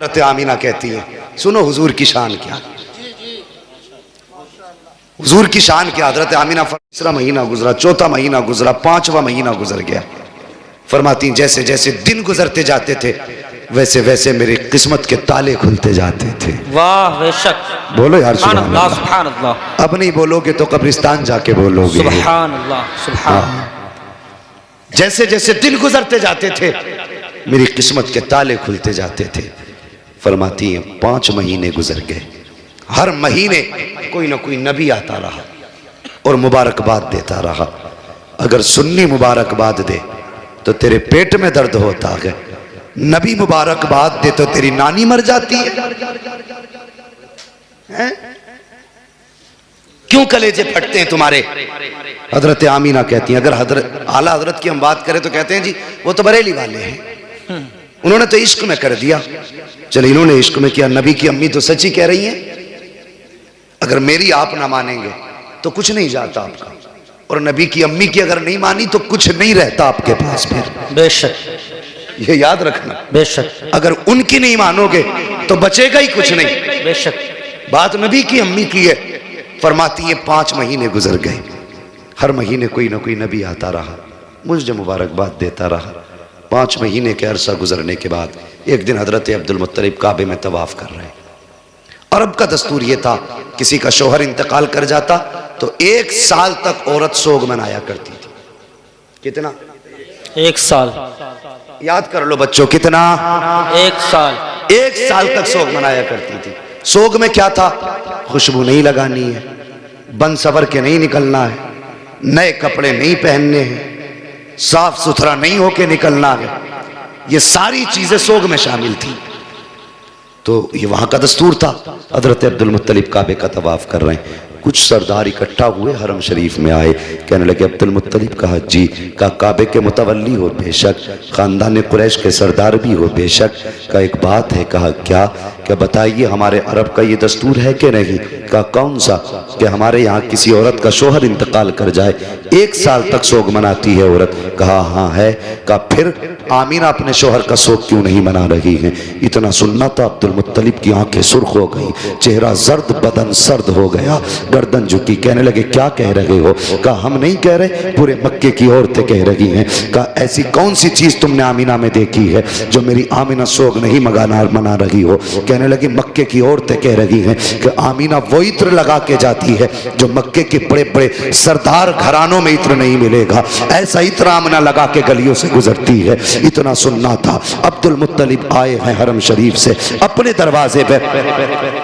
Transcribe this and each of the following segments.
हज़रत आमीना कहती है, सुनो हुजूर की शान क्या, हुजूर की शान क्या। हज़रत आमीना तीसरा महीना गुजरा, चौथा महीना गुजरा, पांचवा महीना गुजर गया। फरमाती जैसे जैसे दिन गुजरते जाते थे वैसे वैसे मेरी किस्मत के ताले खुलते जाते थे। वाह बेशक, बोलो यार सुभान अल्लाह। सुभान अल्लाह। अब नहीं बोलोगे तो कब्रिस्तान जाके बोलोगे सुभान अल्लाह, सुभान। जैसे जैसे दिन गुजरते जाते थे मेरी किस्मत के ताले खुलते जाते थे। फरमाती हैं 5 महीने गुजर गए, हर महीने कोई ना कोई नबी आता रहा और मुबारकबाद देता रहा। अगर सुन्नी मुबारकबाद दे तो तेरे पेट में दर्द होता है, नबी मुबारकबाद दे तो तेरी नानी मर जाती है? क्यों कलेजे फटते हैं तुम्हारे? हजरत आमीना कहती हैं, अगर हजरत आला हजरत की हम बात करें तो कहते हैं जी वो तो बरेली वाले हैं, उन्होंने तो इश्क में कर दिया। चलो इन्होंने इश्क में किया, नबी की अम्मी तो सच्ची कह रही हैं। अगर मेरी आप ना मानेंगे तो कुछ नहीं जाता आपका, और नबी की अम्मी की अगर नहीं मानी तो कुछ नहीं रहता आपके पास फिर। बेशक, ये याद रखना। बेशक, अगर उनकी नहीं मानोगे तो बचेगा ही कुछ नहीं। बेशक, बात नबी की अम्मी की है। फरमाती है 5 महीने गुजर गए, हर महीने कोई ना कोई नबी आता रहा, मुझे मुबारकबाद देता रहा। 5 महीने के अरसा गुजरने के बाद एक दिन हजरत अब्दुल मुत्तलिब काबे में तवाफ कर रहे हैं। अरब का दस्तूर यह था, किसी का शौहर इंतकाल कर जाता तो 1 साल तक औरत सोग मनाया करती थी। कितना? 1 साल। याद कर लो बच्चों, कितना? 1 साल। 1 साल तक सोग मनाया करती थी। सोग में क्या था? खुशबू नहीं लगानी है, बन सवर के नहीं निकलना है, नए कपड़े नहीं पहनने हैं, साफ सुथरा नहीं होके निकलना है। ये सारी चीजें सोग में शामिल थी। तो ये वहां का दस्तूर था। हजरत अब्दुल मुत्तलिब काबे का तवाफ कर रहे हैं, कुछ सरदार इकट्ठा हुए, हरम शरीफ में आए, कहने लगे अब्दुल मुत्तलिब का हज्जी का काबे के मुतवल्ली हो बेशक, खानदान कुरैश के सरदार भी हो बेशक, का एक बात है। कहा क्या? क्या बताइए, हमारे अरब का ये दस्तूर है कि नहीं? का कौन सा? कि हमारे यहाँ किसी औरत का शोहर इंतकाल कर जाए 1 साल तक सोग मनाती है औरत। कहा हाँ है। का फिर आमीना अपने शोहर का सोग क्यों नहीं मना रही है? इतना सुनना तो अब्दुल मुत्तलिब की आंखें सुर्ख हो गई, चेहरा जर्द, बदन सर्द हो गया, गर्दन झुकी। कहने लगे क्या कह रहे हो? कहा हम नहीं कह रहे, पूरे मक्के की औरतें कह रही हैं। कहा ऐसी कौन सी चीज तुमने आमीना में देखी है जो मेरी आमीना सोग नहीं मना रही हो? कहने लगी मक्के की औरतें कह रही हैं कि आमीना वो इत्र लगा के जाती है जो मक्के के बड़े बड़े सरदार घरानों में इत्र नहीं मिलेगा, ऐसा इत्र आमीना लगा के गलियों से गुजरती है। इतना सुनना था। अब्दुल मुत्तलिब आए हैं हरम शरीफ से, अपने दरवाजे पे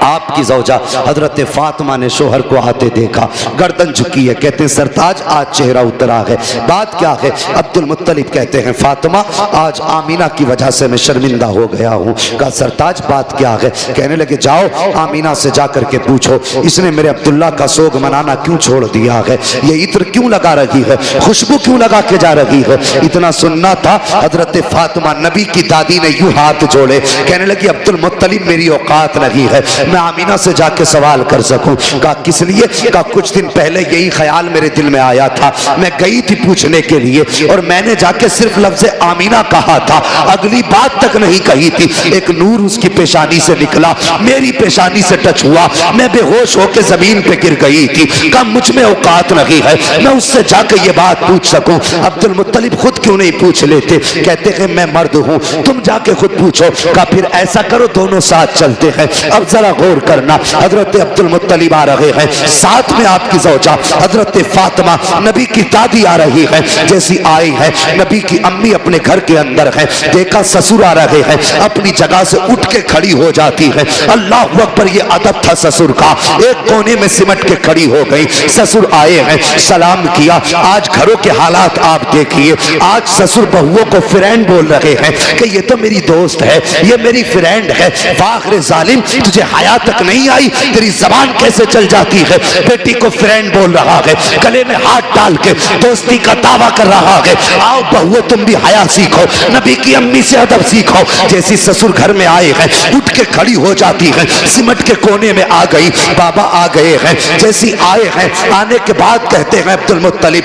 आपकी ज़ौजा हजरत फातिमा ने शोहर को आते देखा, गर्दन झुकी है। कहते हैं सरताज आज चेहरा उतरा है, बात क्या है? अब्दुल मुत्तलिब कहते हैं फातिमा आज आमीना की वजह से मैं शर्मिंदा हो गया हूँ। कहा सरताज बात क्या है? कहने लगे जाओ आमीना से जाकर के पूछो इसने मेरे अब्दुल्ला का सोग मनाना क्यों छोड़ दिया है, ये इत्र क्यों लगा रही है, खुशबू क्यों लगा के जा रही है। इतना सुनना था। हजरत फातिमा नबी की दादी ने यूं हाथ जोड़े, कहने लगी अब्दुल मुत्तलिब मेरी औकात नहीं है मैं आमीना से जाके सवाल कर सकूं। कहा किस लिए? कहा कुछ दिन पहले यही ख्याल मेरे दिल में आया था, मैं गई थी पूछने के लिए और मैंने जाके सिर्फ लफ्ज़ आमीना कहा था, अगली बात तक नहीं कही थी। एक नूर उसकी पेशानी से निकला, मेरी पेशानी से टच हुआ, मैं बेहोश होकर जमीन पे गिर गई थी। कहा मुझ में औकात नहीं है मैं उससे जाकर ये बात पूछ सकूं। अब्दुल मुत्तलिब खुद क्यों नहीं पूछ लेते? कहते हैं मैं मर्द हूं, तुम जाके खुद पूछो। कहा फिर ऐसा करो दोनों साथ चलते हैं। अब जरा गौर करना, हजरत अब्दुल मुत्तलिब आ रहे हैं, साथ में आपकी ज़ौजा हजरत फातिमा नबी की दादी आ रही है। जैसी आई है नबी की अम्मी अपने घर के अंदर है, देखा ससुर आ रहे हैं, अपनी जगह से उठ के खड़ी हो जाती है। अल्लाह अकबर, ये अदब था ससुर का। एक कोने में सिमट के खड़ी हो गई। ससुर आए हैं, सलाम किया। आज घरों के हालात आप देखिए, आज ससुर बहुओं को फ्रेंड बोल रहे हैं कि ये तो मेरी दोस्त है, ये मेरी फ्रेंड है। वाखिर जालिम, तुझे हया तक नहीं आई, तेरी जबान कैसे चल जाती है? बेटी को फ्रेंड बोल रहा है, गले में हाथ डाल के दोस्ती का दावा कर रहा है। आओ बहुओं तुम भी हया सीखो, नबी की अम्मी से अदब सीखो। जैसी ससुर घर में आए हैं, उठ के खड़ी हो जाती है, सिमट के कोने में आ गई। बाबा आ गए हैं, जैसी आए हैं, आने के बाद कहते हैं अब्दुल मुत्तलिब,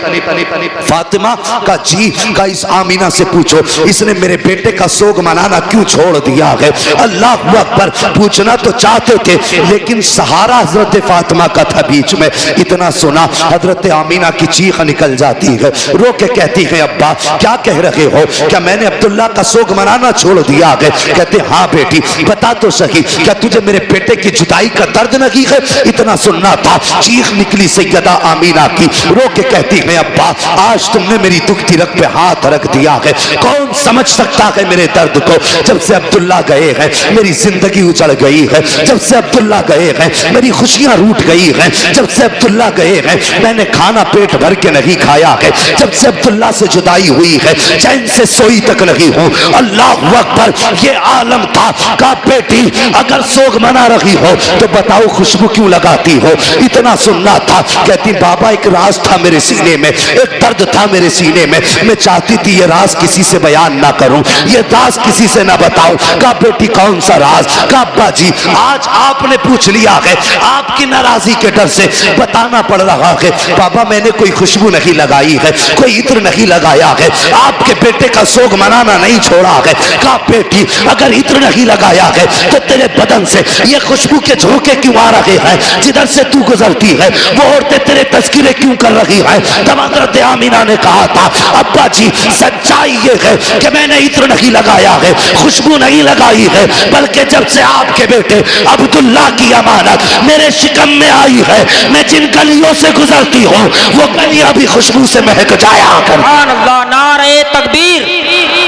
फातिमा का जी का इस आमीना से पूछो इसने मेरे बेटे का सोग मनाना क्यों छोड़ दिया है। अल्लाह अकबर, पूछना तो चाहते थे लेकिन सहारा हजरत फातिमा का था बीच में। इतना सुना हजरत आमीना की चीख निकल जाती है, रो के कहती है अब्बा क्या कह रहे हो, क्या मैंने अब्दुल्ला का सोग मनाना छोड़ दिया है। कहते हाँ बेटी बता तो सही, क्या तुझे मेरे बेटे की जुदाई का दर्द नहीं है। इतना सुनना था, चीख निकली सैयदा आमीना की, रो के कहती है अब्बा आज तुमने मेरी दुखती रग पे हाथ रख दिया है, कौन समझ सकता है मेरे दर्द को। जब से अब्दुल्ला गए हैं मेरी जिंदगी उजड़ गई है, जब से अब्दुल्ला गए हैं मेरी खुशियां रूठ गई हैं, जब से अब्दुल्ला गए हैं मैंने खाना पेट भर के नहीं खाया है, जब से अब्दुल्ला से जुदाई हुई है चैन से सोई तक नहीं हूं। अल्लाह अकबर, ये आलम था का बेटी अगर सोग मना रही हो तो बताओ खुशबू क्यों लगाती हो। इतना सुनना था, कहती बाबा एक राज था मेरे सीने में, एक दर्द था मेरे सीने में, मैं चाहती थी ये राज किसी से बयान ना करूं, ये राज किसी से ना बताऊं। का बेटी कौन सा राज। का अब्बा जी आज आपने पूछ लिया है, आपकी नाराजगी के डर से बताना पड़ रहा है। बाबा मैंने कोई खुशबू नहीं लगाई है, कोई इत्र नहीं लगाया है, आपके बेटे का सोग मनाना नहीं छोड़ा है। का बेटी अगर इत्र नहीं लगाया है तो तेरे बदन से ये खुशबू के झोंके क्यों आ रहे हैं, जिधर से तू गुजरती है वो औरतें तेरे तस्करे क्यों कर रही है। तब हज़रत आमीना ने कहा था अब्बा जी सच्चाई ये है कि मैंने इत्र नहीं लगाया है, खुशबू नहीं लगाई है, बल्कि जब से आपके बेटे अब्दुल्ला की अमानत मेरे शिकम में आई है, मैं जिन गलियों से गुजरती हूँ वो गलियां भी खुशबू से महक जाया कर। सुभान अल्लाह, नारे तकबीर,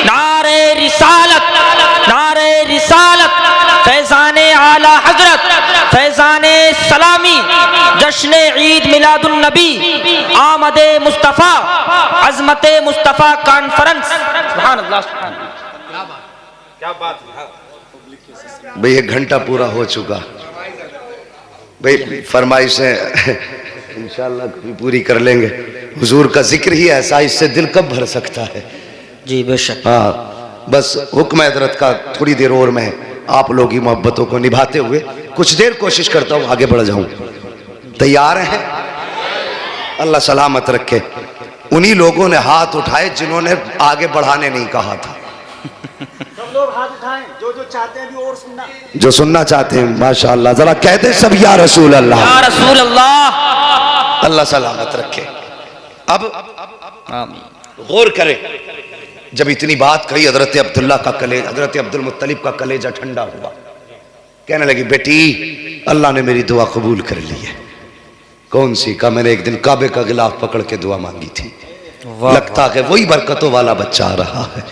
नारे रिसालत, नारे रिसालत, फैजाने आला हजरत, फैजाने सलामी, जश्न ईद मिलादुन नबी, आमदे मुस्तफ़ा, अज़मते मुस्तफ़ा कॉन्फ्रेंस। सुभान अल्लाह, क्या बात है भाई। 1 घंटा पूरा हो चुका भाई, फरमाइशें इंशाअल्लाह कभी पूरी कर लेंगे। हुजूर का जिक्र ही ऐसा, इससे दिल कब भर सकता है। जी बेशक। हाँ बस हुक्म हजरत का थोड़ी देर और मैं आप लोगों की मोहब्बतों को निभाते हुए कुछ देर कोशिश करता हूँ आगे बढ़ जाऊं। तैयार हैं? अल्लाह सलामत रखे। उन्हीं लोगों ने हाथ उठाए जिन्होंने आगे बढ़ाने नहीं कहा था। सब लोग हाथ उठाएं जो चाहते हैं भी और सुनना, जो सुनना चाहते हैं माशाअल्लाह जरा कहते सब या रसूल अल्लाह, या रसूल अल्लाह। अल्लाह सलामत रखे। अब आमीन। गौर करें, जब इतनी बात कही हजरत अब्दुल्ला का कलेजा, हजरत अब्दुल मुत्तलिब का कलेजा ठंडा हुआ। कहने लगी बेटी अल्लाह ने मेरी दुआ कबूल कर ली है। कौन सी? का मैंने एक दिन काबे का गिलाफ पकड़ के दुआ मांगी थी, लगता है वही बरकतों वाला बच्चा आ रहा है।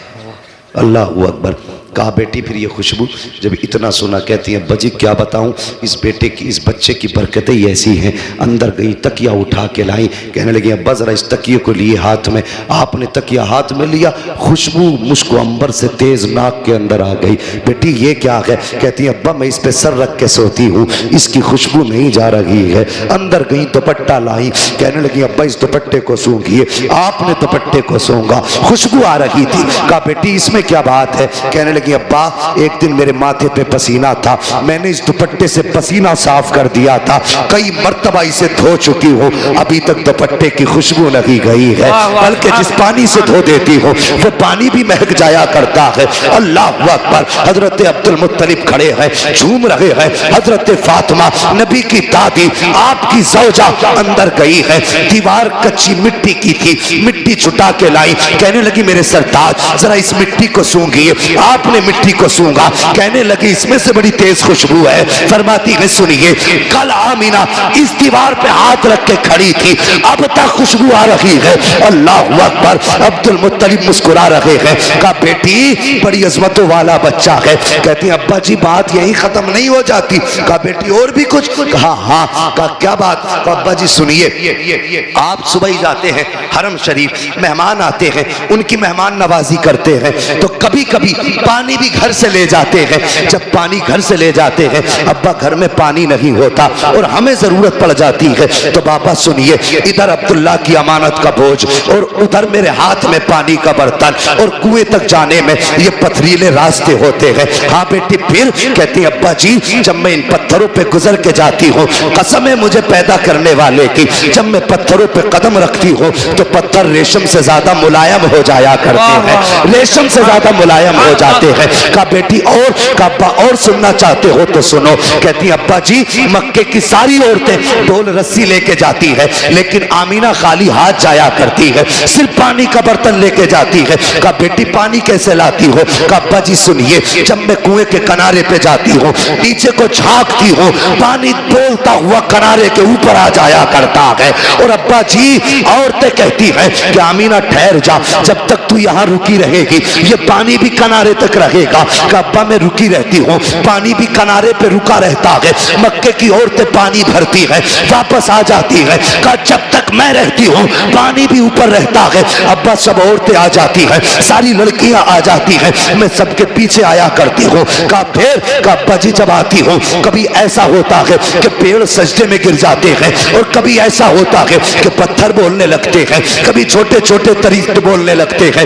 अल्लाह अकबर। कहा बेटी फिर ये खुशबू, जब इतना सुना कहती है बजी क्या बताऊं, इस बेटे की इस बच्चे की बरकतें ही ऐसी हैं। अंदर गई तकिया उठा के लाई, कहने लगी अब्बा जरा इस तकिए को लिए हाथ में। आपने तकिया हाथ में लिया, खुशबू मुझको अंबर से तेज नाक के अंदर आ गई। बेटी ये क्या है? कहती है अब्बा मैं इस पे सर रख के सोती हूँ, इसकी खुशबू नहीं जा रही है। अंदर गई दुपट्टा लाई, कहने लगी अब्बा इस दुपट्टे को सूंघिए। आपने दुपट्टे को सूंघा, खुशबू आ रही थी। कहा बेटी इसमें क्या बात है? कहने लगी अब्बा एक दिन मेरे माथे पे पसीना था, मैंने इस दुपट्टे से पसीना साफ कर दिया था, कई मर्तबा इसे धो चुकी हूँ, अभी तक दुपट्टे की खुशबू नहीं गई है, बल्कि जिस पानी से धो देती हो वो पानी भी महक जाया करता है। अल्लाह अकबर। हजरत अब्दुल मुत्तलिब खड़े हैं, झूम रहे हैं। हजरत फातिमा नबी की दादी, आपकी ज़ौजा अंदर गई है। दीवार कच्ची मिट्टी की थी, मिट्टी छुटा के लाई, कहने लगी मेरे सरताज जरा इस मिट्टी को सूंघिए। आपने मिट्टी को सूंघा, कहने लगी इसमें से बड़ी तेज खुशबू है। फरमाती है सुनिए कल आमीना इस दीवार पे हाथ रख के खड़ी थी, अब तक खुशबू आ रही है। अल्लाह अकबर। अब्दुल मुत्तलिब मुस्कुरा रहे हैं। कहा बेटी बड़ी अजमतों वाला बच्चा है। कहती अब्बा जी बात यही खत्म नहीं हो जाती। कहा बेटी और भी कुछ? कहा हाँ। कहा क्या बात? कहा अब्बा जी सुनिए, आप सुबह ही जाते हैं हरम शरीफ, मेहमान आते हैं, उनकी मेहमान नवाजी करते हैं, तो कभी कभी पानी पानी भी घर से ले जाते हैं। जब पानी घर से ले जाते हैं, अब्बा घर में पानी नहीं होता और हमें जरूरत पड़ जाती है, तो बाबा सुनिए, इधर अब्दुल्ला की अमानत का बोझ और उधर मेरे हाथ में पानी का बर्तन, और कुएं तक जाने में ये पथरीले रास्ते होते हैं। हाँ बेटी, फिर कहती है अब्बा जी, जब मैं इन पत्थरों पे गुजर के जाती हूँ, कसम है मुझे पैदा करने वाले की, जब मैं पत्थरों पे कदम रखती हूँ तो पत्थर रेशम से ज्यादा मुलायम हो जाया करते हैं, रेशम से ज्यादा मुलायम हो जाते हैं। कहा बेटी और, कहा अब्बा और सुनना चाहते हो तो सुनो। कहती अब्बा जी, मक्के की सारी औरतें ढोल रस्सी लेके जाती है, लेकिन आमीना खाली हाथ जाया करती है, सिर्फ पानी का बर्तन लेके जाती है। कहा बेटी पानी कैसे लाती हो? कहा अब्बा जी सुनिए, जब मैं कुएं के किनारे पे जाती हूँ, नीचे को झांकती हूँ, पानी बोलता हुआ किनारे के ऊपर आ जाया करता है। और अब्बा जी औरतें कहती हैं कि आमीना ठहर जा, जब तक तू यहाँ रुकी रहेगी ये पानी भी किनारे तक रहेगा। कहा अब्बा मैं रुकी रहती हूँ, पानी भी किनारे पे रुका रहता है। मक्के की औरतें पानी भरती है, वापस आ जाती है। कहा जब तक मैं रहती हूँ पानी भी ऊपर रहता है। अब्बा सब औरतें आ जाती हैं, सारी लड़कियां आ जाती हैं, मैं सबके पीछे आया करती हूँ। कहा फिर? कहा अब्बा जी जब आती हूँ कभी ऐसा होता है कि पेड़ सजदे में गिर जाते हैं, और कभी ऐसा होता है कि पत्थर बोलने लगते हैं, कभी छोटे छोटे तरीके बोलने लगते हैं,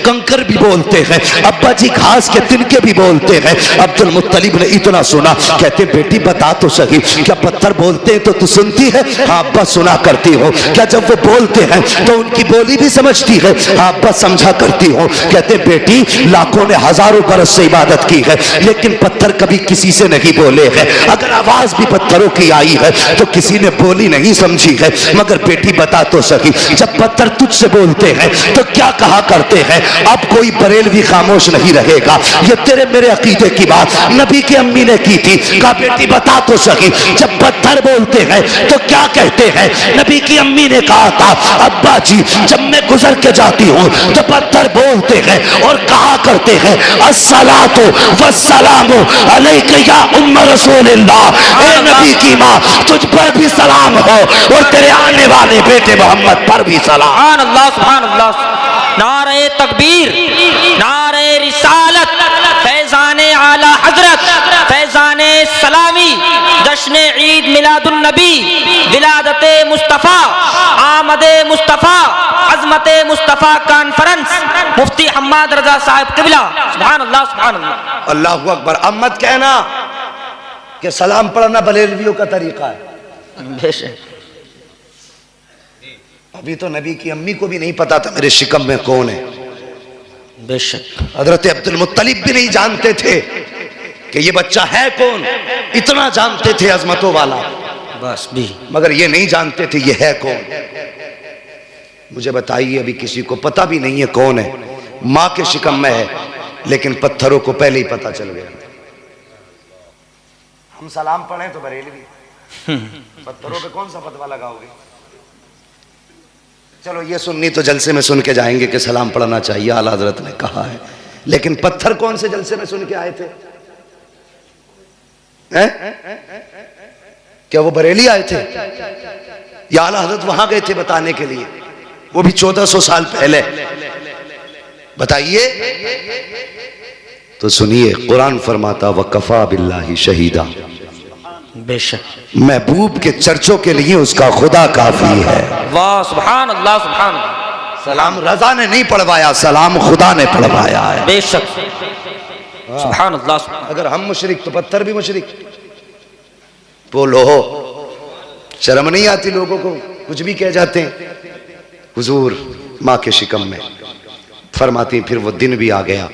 कंकर भी बोलते हैं, अब्बा जी घास के तिनके भी बोलते हैं। अब्दुल मुत्तलिब ने इतना सुना, कहते बेटी बता तो सही, क्या पत्थर बोलते हैं तो तू सुनती है? हाँ अब्बा सुना करती हो। क्या जब वो बोलते हैं तो उनकी बोली भी समझती है? हाँ अब्बा समझा करती हो। कहते बेटी लाखों ने हजारों बरस से इबादत की है, लेकिन पत्थर कभी किसी से नहीं बोले हैं। अगर आवाज भी पत्थरों की आई है तो किसी ने बोली नहीं समझी है। मगर बेटी बता तो सही, जब पत्थर तुझसे बोलते हैं तो क्या कहा करते हैं? अब कोई बरेलवी खामोश नहीं रहेगा, ये तेरे मेरे अकीदे की बात नबी की अम्मी ने की थी। कहा बेटी बता तो सही, जब पत्थर बोलते हैं तो क्या कहते हैं? नबी की अम्मी ने कहा था अब्बा जी जब मैं गुजर के जाती हूँ तो पत्थर बोलते हैं और कहा करते हैं अस्सलातु वस्सलामु अलैका या उम्म रसूलिल्लाह, ए नबी की माँ तुझ पर भी सलाम हो और तेरे आने वाले बेटे मोहम्मद पर भी सलाम। सुभान अल्लाह, सुभान अल्लाह। नारे तकबीर, नारे रिसालत, फैजाने आला हजरत, फैजाने सलामी, जश्न ईद मिलादुन नबी, विलादते मुस्तफ़ा, आमदे मुस्तफ़ा, अज़मते मुस्तफ़ा कॉन्फ्रेंस, मुफ्ती हम्माद रजा साहब किबला। सुभान अल्लाह, सुभान अल्लाह। अल्लाहु अकबर। अब मत कहना कि सलाम पढ़ना बरेलवियों का तरीका है। बेशक अभी तो नबी की अम्मी को भी नहीं पता था मेरे शिकम में कौन है। बेशक हजरत अब्दुल मुत्तलिब भी नहीं जानते थे कि ये बच्चा है कौन, इतना जानते थे अजमतों वाला, बस भी, मगर ये नहीं जानते थे ये है कौन। मुझे बताइए, अभी किसी को पता भी नहीं है कौन है, माँ के शिकम में है, लेकिन पत्थरों को पहले ही पता चल गया। हम सलाम पढ़ें तो बरेलवी, पत्थरों पे कौन सा फतवा लगाओगे? चलो ये सुन्नी तो जलसे में सुन के जाएंगे कि सलाम पढ़ना चाहिए, आला हजरत ने कहा है, लेकिन पत्थर कौन से जलसे में सुन के आए थे? क्या वो बरेली आए थे या आला हजरत वहां गए थे बताने के लिए? वो भी 1400 साल पहले। बताइए तो सुनिए, कुरान फरमाता वकफा बिल्लाहि शहीदा, बेशक महबूब के चर्चों के लिए उसका खुदा काफी है। वाह, सुभान अल्लाह, सुभान अल्लाह। सलाम रजा ने नहीं पढ़वाया, सलाम खुदा ने पढ़वाया है। बेशक सुभान अल्लाह, सुभान। अगर हम मुशरिक तो पत्थर भी मुशरिक। बोलो, शर्म नहीं आती लोगों को? कुछ भी कह जाते हैं। हुजूर माँ के शिकम में फरमाती, फिर वो दिन भी आ गया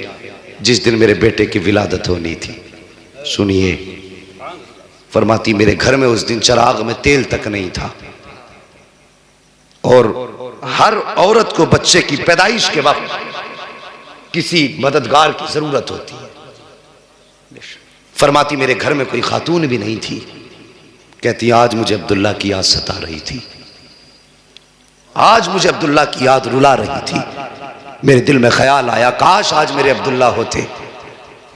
जिस दिन मेरे बेटे की विलादत होनी थी। सुनिए, फरमाती मेरे घर में उस दिन चिराग में तेल तक नहीं था, और हर औरत को बच्चे की पैदाइश के वक्त किसी मददगार की जरूरत होती है। फरमाती मेरे घर में कोई खातून भी नहीं थी। कहती आज मुझे अब्दुल्ला की याद सता रही थी, आज मुझे अब्दुल्ला की याद रुला रही थी। मेरे दिल में ख्याल आया काश आज मेरे अब्दुल्ला होते,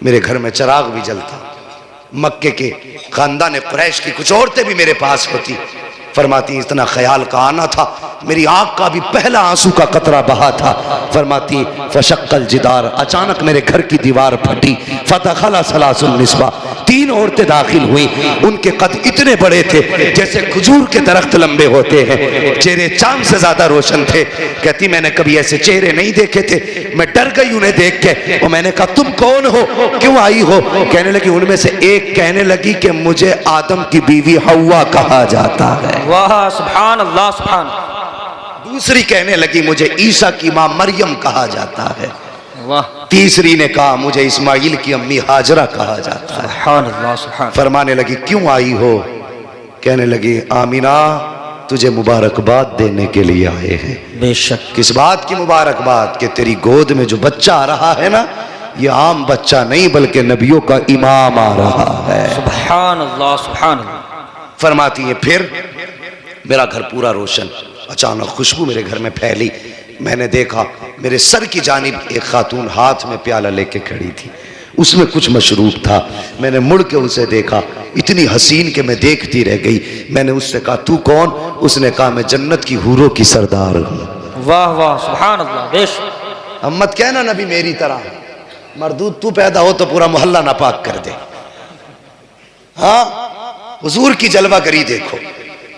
मेरे घर में चिराग भी जलता, मक्के के खानदान कुरैश की कुछ औरतें भी मेरे पास होती। फरमाती इतना ख्याल का आना था, मेरी आंख का भी पहला आंसू का कतरा बहा था। फरमाती फशक्कल जिदार, अचानक मेरे घर की दीवार फटी। फदखला सलासुन निस्बा, 3 औरतें दाखिल हुई। उनके कद इतने बड़े थे जैसे खजूर के दरख्त लंबे होते हैं, चेहरे चांद से ज्यादा रोशन थे। कहती मैंने कभी ऐसे चेहरे नहीं देखे थे, मैं डर गई उन्हें देख के। और मैंने कहा तुम कौन हो, क्यों आई हो? कहने लगी, उनमें से एक कहने लगी कि मुझे आदम की बीवी हव्वा कहा जाता है। वाह सुभान अल्लाह सुभान। दूसरी कहने लगी मुझे ईसा की मां मरियम कहा जाता है। वाह। तीसरी ने कहा मुझे इस्माइल की अम्मी हाजरा कहा जाता है। सुभान अल्लाह सुभान। फरमाने लगी क्यों आई हो? कहने लगी आमीना तुझे मुबारकबाद देने के लिए आए हैं। बेशक। किस बात की मुबारकबाद? कि तेरी गोद में जो बच्चा आ रहा है ना, ये आम बच्चा नहीं बल्कि नबियों का इमाम आ रहा है। सुभान अल्लाह सुभान अल्लाह। फरमाती है फिर मेरा घर पूरा रोशन। अचानक खुशबू मेरे घर में फैली। मैंने देखा मेरे सर की जानिब एक खातून हाथ में प्याला लेके खड़ी थी, उसमें कुछ मशरूब था। मैंने मुड़ के उसे देखा, इतनी हसीन के मैं देखती रह गई। मैंने उससे कहा तू कौन? उसने कहा मैं जन्नत की हूरों की सरदार हूँ। वाह वाह सुभान अल्लाह। बेशक। अब मत कहना नबी मेरी तरह मरदूद तू पैदा हो तो पूरा मोहल्ला नापाक कर दे। हाँ, हुजूर की जलवागरी देखो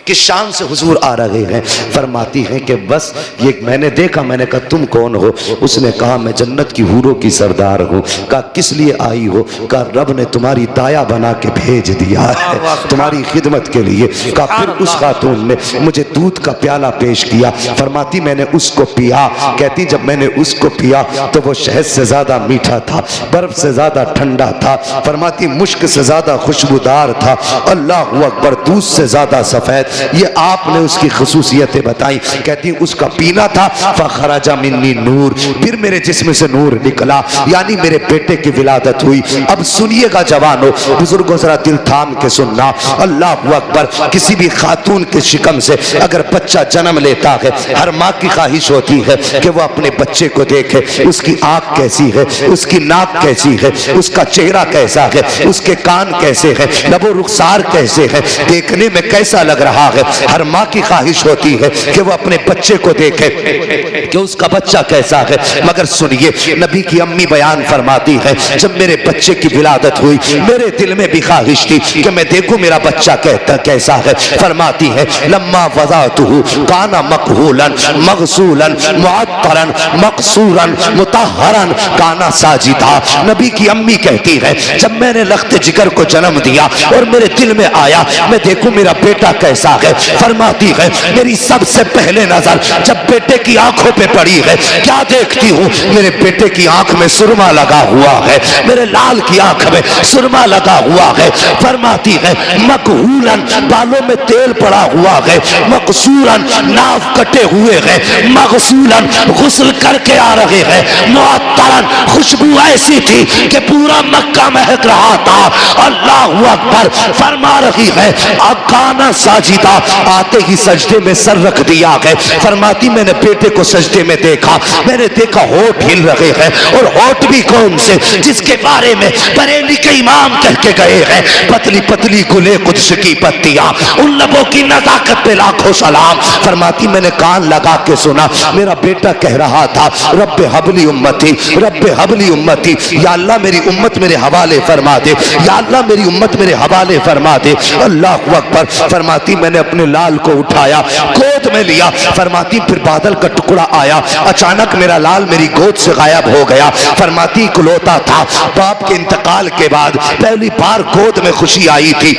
किस शान से हुजूर आ रहे हैं। फरमाती हैं कि बस ये मैंने देखा। मैंने कहा तुम कौन हो? उसने कहा मैं जन्नत की हूरों की सरदार हूँ। कहा किस लिए आई हो? कहा रब ने तुम्हारी दाया बना के भेज दिया है तुम्हारी खिदमत के लिए। कहा फिर उस खातून ने मुझे दूध का प्याला पेश किया। फरमाती मैंने उसको पिया। कहती जब मैंने उसको पिया तो वो शहद से ज्यादा मीठा था, बर्फ से ज्यादा ठंडा था। फरमाती मुश्क से ज्यादा खुशबूदार था। अल्लाह अकबर, दूध से ज्यादा सफेद। ये आपने उसकी खुसूसियतें बताई। कहती उसका पीना था फखराजा मिन्नी नूर, फिर मेरे जिस्म से नूर निकला, यानी मेरे बेटे की विलादत हुई। अब सुनिएगा जवानों, बुजुर्गों जरा दिल थाम के सुनना। अल्लाह अकबर, किसी भी खातून के शिकम से अगर बच्चा जन्म लेता है, हर माँ की ख्वाहिश होती है कि वो अपने बच्चे को देखे, उसकी आंख कैसी है, उसकी नाक कैसी है, उसका चेहरा कैसा है, उसके कान कैसे है, लबो रुखसार कैसे है, देखने में कैसा लग रहा है। हर माँ की ख्वाहिश होती है कि वो अपने बच्चे को देखे कि उसका बच्चा कैसा है। मगर सुनिए, नबी की अम्मी बयान फरमाती है जब मेरे बच्चे की विलादत हुई मेरे दिल में भी ख्वाहिश थी कि मैं देखूं मेरा बच्चा कैसा है। फरमाती है लम्मा वज़अतहु काना मकहूलन मगसूलन मुअत्तरन मकसूरन मुतहहरन काना साजिदा। नबी की अम्मी कहती है जब मैंने लख्त जिगर को जन्म दिया और मेरे दिल में आया मैं देखूं मेरा बेटा कैसा है। फरमाती है मेरी सबसे पहले नजर जब बेटे की आंखों पे पड़ी है, क्या देखती हूँ? मेरे बेटे की आंख में सुरमा लगा हुआ है, मेरे लाल की आंख में सुरमा लगा हुआ है। फरमाती है मकहूलन, बालों में तेल पड़ा हुआ है, मकसूरन, नाव कटे हुए हैं, मगसूलन, गुस्ल करके आ रहे हैं, मुअत्तरन, खुशबू ऐसी थी कि पूरा मक्का महक रहा था। अल्लाहु अकबर। फरमा रही है अकाना साजिदा, आते ही सजदे में सर रख दिया है। फरमाती मैंने बेटे को सजदे में देखा, मैंने देखा होठ हिल रहे हैं, और होठ भी कौन से? जिसके बारे में बरेली के इमाम कह के गए हैं पतली पतली गुले कुद्स की पत्तियां, उन लबों की नजाकत पे लाखों सलाम। फरमाती मैंने कान लगा के सुना, मेरा बेटा कह रहा था रब्बे हबली उम्मती, रब्बे हबली उम्मती, या अल्लाह मेरी उम्मत मेरे हवाले फरमा दे, या अल्लाह मेरी उम्मत मेरे हवाले फरमा दे। अल्लाह अकबर। फरमाती मैंने अपने लाल को उठाया, गोद में लिया। फरमाती फिर बादल का टुकड़ा आया, अचानक मेरा लाल मेरी गोद से गायब हो गया। फरमाती इकलौता था, बाप के इंतकाल के बाद पहली बार गोद में खुशी आई थी।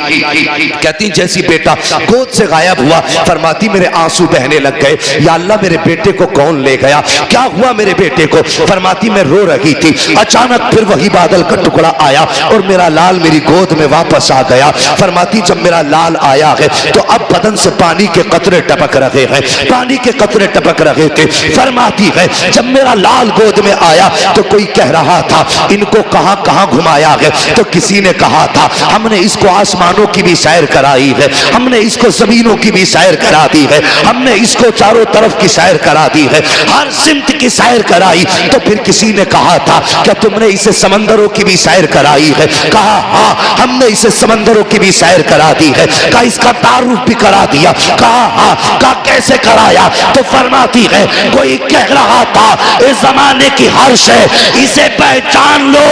कहती जैसी बेटा गोद से गायब हुआ, फरमाती मेरे आंसू बहने लग गए, या अल्लाह मेरे बेटे को कौन ले गया, क्या हुआ मेरे बेटे को? फरमाती मैं रो रही थी, अचानक फिर वही बादल का टुकड़ा आया और मेरा लाल मेरी गोद में वापस आ गया। फरमाती जब मेरा लाल आया है तो अब बदन से पानी के कतरे टपक रहे हैं, पानी के कतरे टपक रहे थे। फरमाती है जब मेरा लाल गोद में आया तो कोई कह रहा था इनको कहां कहां घुमाया है, तो किसी ने कहा था हमने इसको आसमानों की भी सैर कराई है, हमने इसको जमीनों की भी सैर करा दी है, हमने इसको चारों तरफ की सैर करा दी है, हर सिमत की सैर कराई। तो फिर किसी ने कहा था क्या तुमने इसे समंदरों की भी सैर कराई है? कहा हाँ, हमने इसे समंदरों की भी सैर करा दी है। कहा इसका तारुफ भी करा दिया। कहा हाँ, कहा कैसे कराया? तो फरमाती है कोई कह रहा था इस जमाने की हर्ष है, इसे पहचान लो,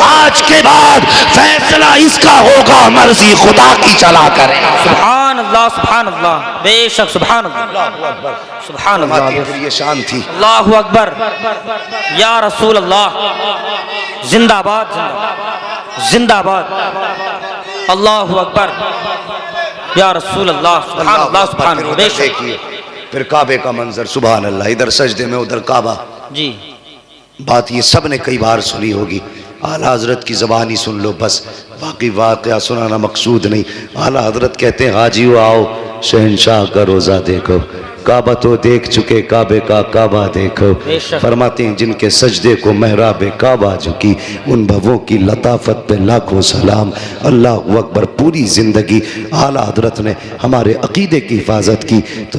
आज के बाद फैसला इसका होगा, मर्जी खुदा की चला करे। सुभान अल्लाह, बेशक सुभान अल्लाह, सुभान अल्लाह। फिर ये शान थी। अल्लाहु अकबर, या रसूल अल्लाह, जिंदाबाद जिंदाबाद, अल्लाहु अकबर, या रसूल अल्लाह, सुभान अल्लाह, सुभान अल्लाह। बेशक देखिए फिर काबे का मंजर, सुभान अल्लाह, इधर सजदे में उधर काबा। जी, बात ये सब ने कई बार सुनी होगी, आला हजरत की ज़बानी सुन लो बस, बाकी वाक़या सुनाना मकसूद नहीं। आला हजरत कहते हैं हाजियो आओ शहनशाह का रोज़ा देखो, काबा तो देख चुके, काबे का काबा देखो। फरमाते हैं जिनके सजदे को महराब काबा झुकी, उन भवों की लताफत पे लाखों सलाम। अल्लाह अकबर। पूरी ज़िंदगी आला हजरत ने हमारे अकीदे की हिफाजत की। तो